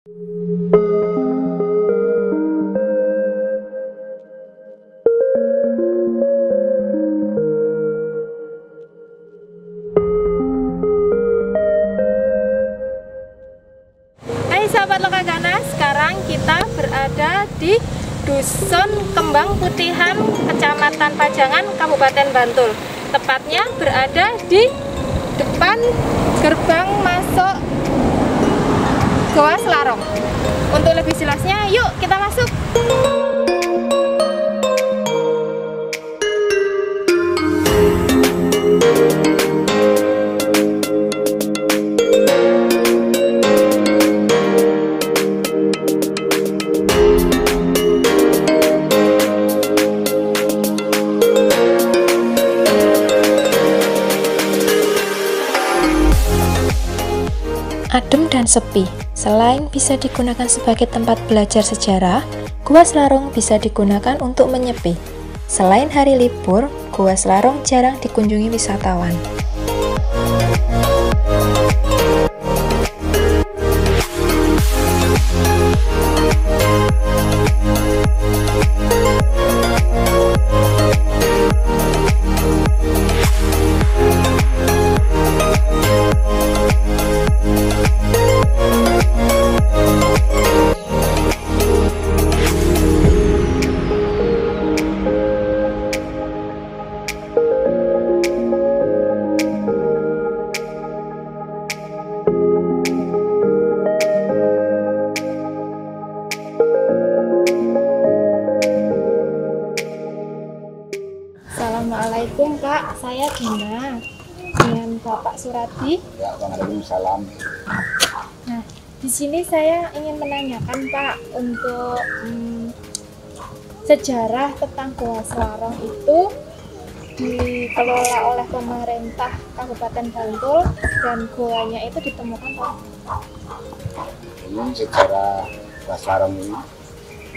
Hai sahabat Lokagana, sekarang kita berada di Dusun Kembang Putihan, Kecamatan Pajangan, Kabupaten Bantul. Tepatnya berada di depan gerbang masuk Goa Selarong. Untuk lebih jelasnya, yuk kita masuk. Adem dan sepi. Selain bisa digunakan sebagai tempat belajar sejarah, Gua Selarong bisa digunakan untuk menyepi. Selain hari libur, Gua Selarong jarang dikunjungi wisatawan. Assalamualaikum Kak, saya Dina dengan Bapak Suradi. Ya, Waalaikumsalam. Nah, di sini saya ingin menanyakan Pak untuk sejarah tentang Goa Selarong itu dikelola oleh pemerintah Kabupaten Bantul dan goanya itu ditemukan Pak. Ini sejarah Goa Selarong ini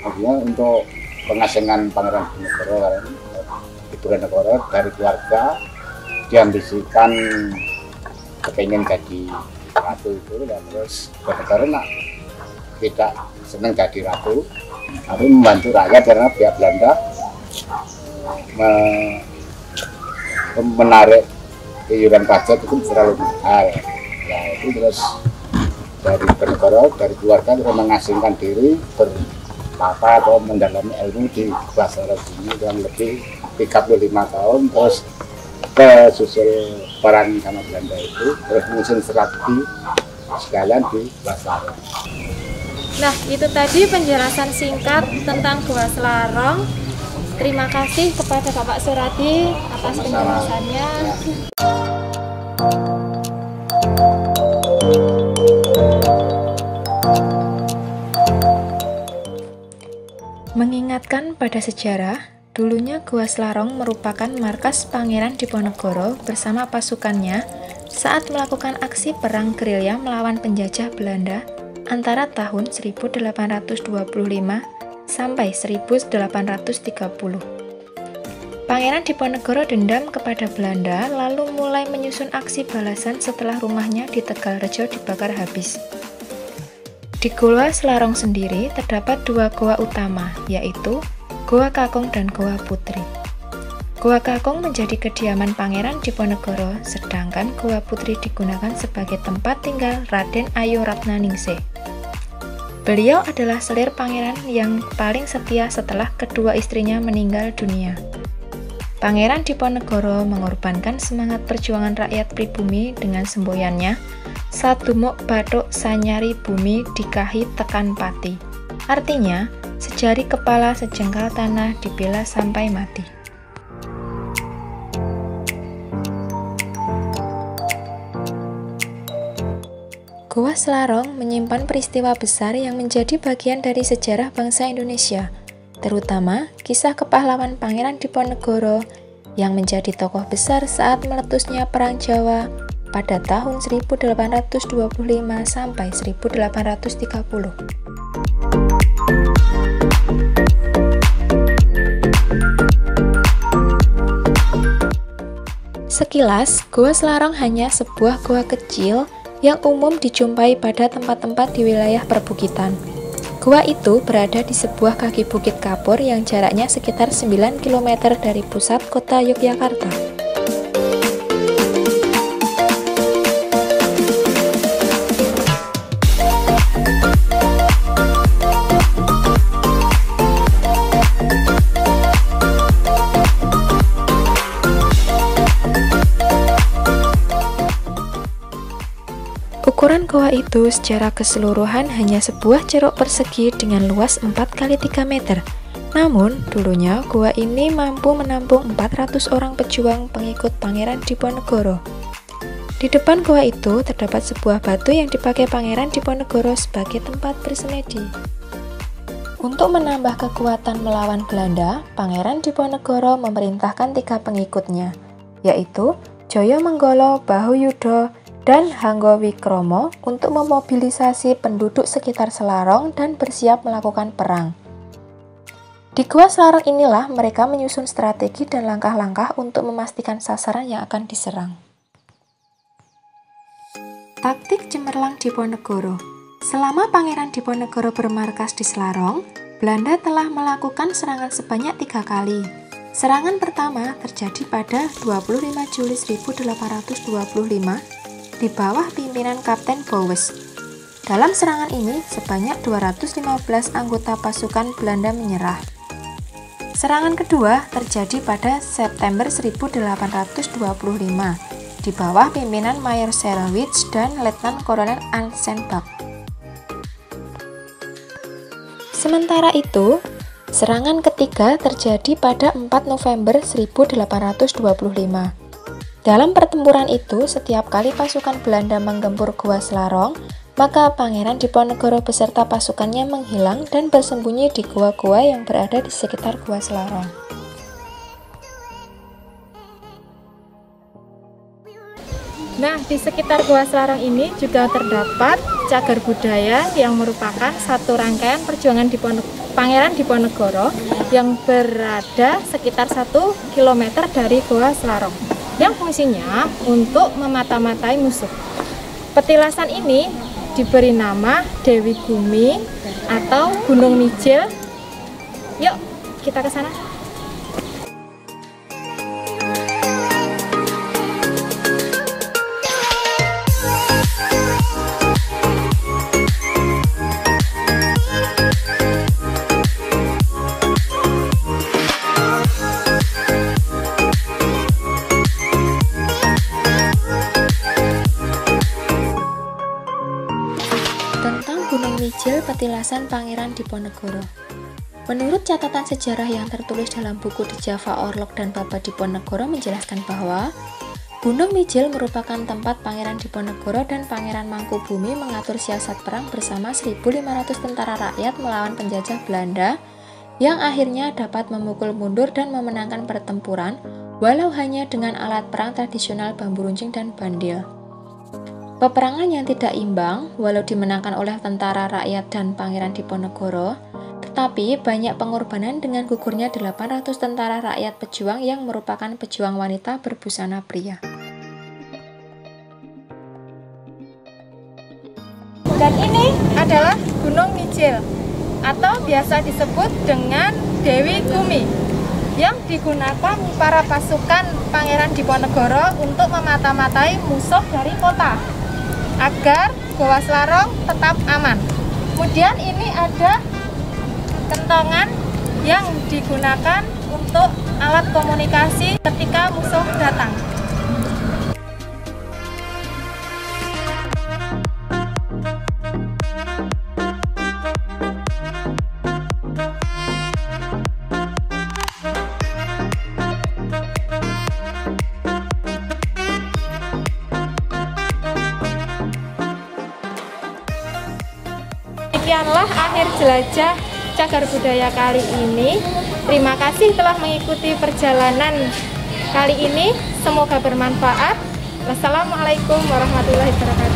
artinya untuk pengasingan Pangeran Diponegoro dari keluarga diambisikan kepengen jadi ratu itu, dan terus Diponegoro tidak senang jadi ratu, tapi membantu rakyat karena pihak Belanda menarik iuran pajak itu terlalu mahal. Ya itu terus dari Diponegoro, dari keluarga terus mengasingkan diri bertapa atau mendalami ilmu di Goa Selarong ini kurang lebih 35 tahun, terus susul perang sama Belanda itu, terus menyusun strategi sekalian di Goa Selarong. Nah, itu tadi penjelasan singkat tentang Goa Selarong. Terima kasih kepada Bapak Suradi atas penjelasannya. Mengingatkan pada sejarah, dulunya Gua Selarong merupakan markas Pangeran Diponegoro bersama pasukannya saat melakukan aksi perang gerilya melawan penjajah Belanda antara tahun 1825 sampai 1830. Pangeran Diponegoro dendam kepada Belanda lalu mulai menyusun aksi balasan setelah rumahnya di Tegalrejo dibakar habis. Di Goa Selarong sendiri terdapat dua goa utama, yaitu Goa Kakung dan Goa Putri. Goa Kakung menjadi kediaman Pangeran Diponegoro, sedangkan Goa Putri digunakan sebagai tempat tinggal Raden Ayo Ratnaningsih. Beliau adalah selir pangeran yang paling setia setelah kedua istrinya meninggal dunia. Pangeran Diponegoro mengorbankan semangat perjuangan rakyat pribumi dengan semboyannya, Sadumuk Bathuk Sanyari Bumi Dikahi Tekan Pati. Artinya, sejari kepala sejengkal tanah dibela sampai mati. Goa Selarong menyimpan peristiwa besar yang menjadi bagian dari sejarah bangsa Indonesia, terutama kisah kepahlawan Pangeran Diponegoro yang menjadi tokoh besar saat meletusnya Perang Jawa pada tahun 1825 sampai 1830. Sekilas, Goa Selarong hanya sebuah goa kecil yang umum dijumpai pada tempat-tempat di wilayah perbukitan. Gua itu berada di sebuah kaki bukit kapur yang jaraknya sekitar 9 km dari pusat kota Yogyakarta. Ukuran goa itu secara keseluruhan hanya sebuah ceruk persegi dengan luas 4 x 3 meter. Namun, dulunya goa ini mampu menampung 400 orang pejuang pengikut Pangeran Diponegoro. Di depan goa itu terdapat sebuah batu yang dipakai Pangeran Diponegoro sebagai tempat bersemedi. Untuk menambah kekuatan melawan Belanda, Pangeran Diponegoro memerintahkan 3 pengikutnya, yaitu Jayamanggala, Bahuyuda, dan Hanggawikromo untuk memobilisasi penduduk sekitar Selarong dan bersiap melakukan perang. Di Gua Selarong inilah mereka menyusun strategi dan langkah-langkah untuk memastikan sasaran yang akan diserang. Taktik Cemerlang Diponegoro. Selama Pangeran Diponegoro bermarkas di Selarong, Belanda telah melakukan serangan sebanyak 3 kali. Serangan pertama terjadi pada 25 Juli 1825 di bawah pimpinan Kapten Bowes. Dalam serangan ini, sebanyak 215 anggota pasukan Belanda menyerah. Serangan kedua terjadi pada September 1825 di bawah pimpinan Mayor Selewitz dan Letnan Kolonel Ansenbach. Sementara itu, serangan ketiga terjadi pada 4 November 1825. Dalam pertempuran itu, setiap kali pasukan Belanda menggempur Gua Selarong, maka Pangeran Diponegoro beserta pasukannya menghilang dan bersembunyi di gua-gua yang berada di sekitar Gua Selarong. Nah, di sekitar Gua Selarong ini juga terdapat cagar budaya yang merupakan satu rangkaian perjuangan Pangeran Diponegoro yang berada sekitar 1 km dari Gua Selarong, yang fungsinya untuk memata-matai musuh. Petilasan ini diberi nama Dewi Gumi atau Gunung Mijil. Yuk, kita ke sana. Petilasan Pangeran Diponegoro. Menurut catatan sejarah yang tertulis dalam buku di Java Orlok dan Baba Diponegoro menjelaskan bahwa Gunung Mijil merupakan tempat Pangeran Diponegoro dan Pangeran Mangkubumi mengatur siasat perang bersama 1.500 tentara rakyat melawan penjajah Belanda yang akhirnya dapat memukul mundur dan memenangkan pertempuran walau hanya dengan alat perang tradisional bambu runcing dan bandil. Peperangan yang tidak imbang, walau dimenangkan oleh tentara rakyat dan Pangeran Diponegoro, tetapi banyak pengorbanan dengan gugurnya 800 tentara rakyat pejuang yang merupakan pejuang wanita berbusana pria. Dan ini adalah Gunung Mijil, atau biasa disebut dengan Dewi Gumi, yang digunakan para pasukan Pangeran Diponegoro untuk memata-matai musuh dari kota, agar Gua Selarong tetap aman. Kemudian ini ada kentongan yang digunakan untuk alat komunikasi ketika musuh datang. Demikianlah akhir jelajah cagar budaya kali ini. Terima kasih telah mengikuti perjalanan kali ini. Semoga bermanfaat. Wassalamualaikum warahmatullahi wabarakatuh.